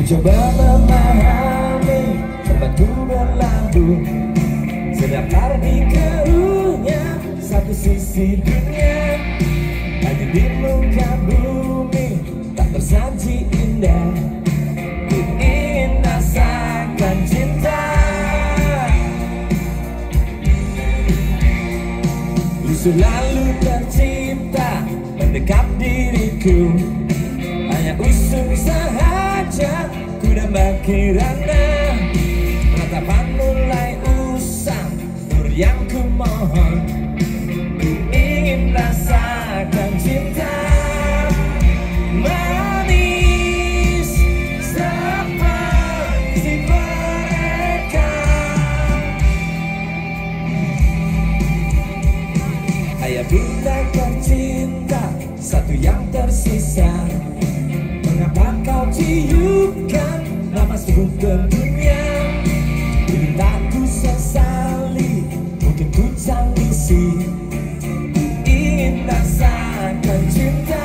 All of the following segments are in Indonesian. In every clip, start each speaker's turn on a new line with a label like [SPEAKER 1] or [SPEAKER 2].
[SPEAKER 1] coba memahami tempatku berlabuh, sedangkan di keruhnya satu sisi dunia. Hanya di muka bumi tak tersaji indah, ku ingin rasakan cinta. Ku selalu tercipta mendekap diriku, hanya usung saja ku nambah kirana. Ratapan mulai usang, nur yang ku mohon, ku ingin rasakan cinta. Manis seperti mereka. Ayah bunda tercinta, satu yang tersisa. Mengapa kau tiupkan napasku ke dunia? Ini tak ku sesali, mungkin ku tangisi. Ingin rasakan cinta.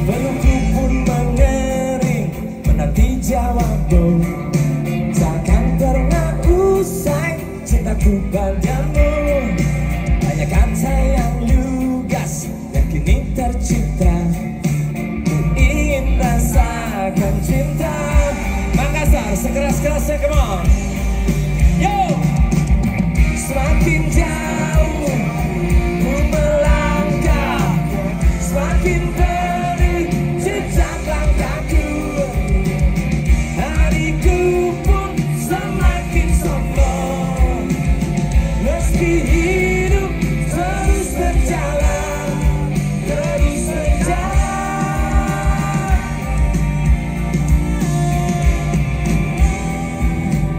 [SPEAKER 1] Pelukku pun mengering menanti jawabmu. Takkan pernah usai cintaku padamu. Hanya kata yang lugas yang kini tercipta, ku ingin rasakan cinta. Makassar, sekeras-kerasnya, come on. Yo! Semakin jauh ku melangkah, semakin pedih jejak langkahku. Hariku pun semakin sombong, meski hidup terus berjalan, terus berjalan.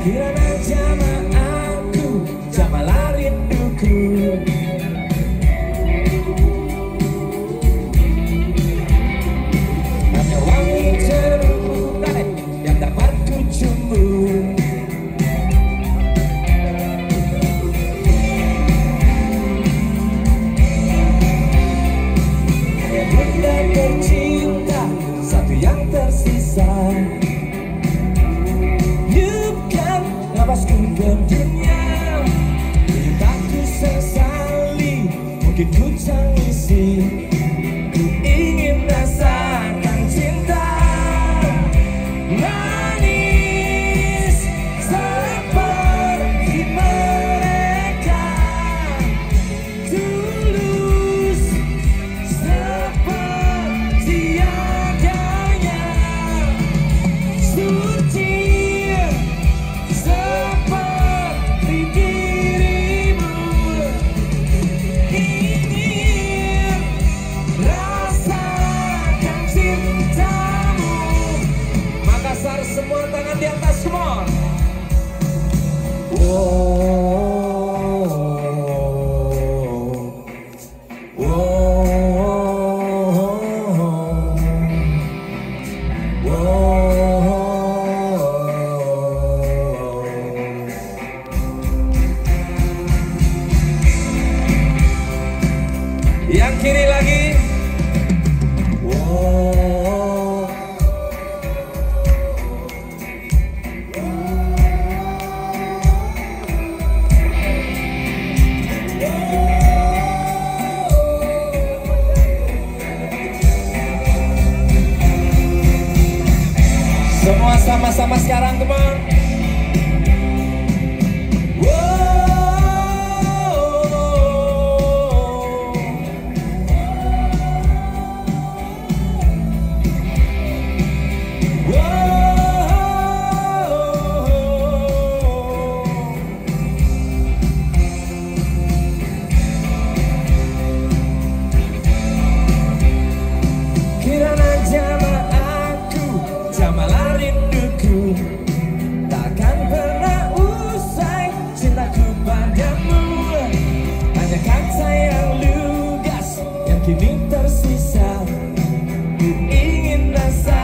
[SPEAKER 1] Kirana jamaahku, jamalah rinduku. Hanya wangi cerunai yang dapat ku cium. Ayah bunda tercinta, satu yang tersisa. Niupkan napasku ke dunia. Ini tak ku sesali, mungkin ku tangisi. Ku ingin rasakan cinta. Manis seperti mereka, tulus seperti adanya, suci seperti dirimu. Ingin rasakan cintamu. Makassar, semua tangan di atas, semua. Yang kiri lagi. Semua sama-sama sekarang, teman. Kirana jamaahku, jamalah rinduku. Takkan pernah usai cintaku padamu. Hanya kata yang lugas yang kini tersisa. Ku ingin rasa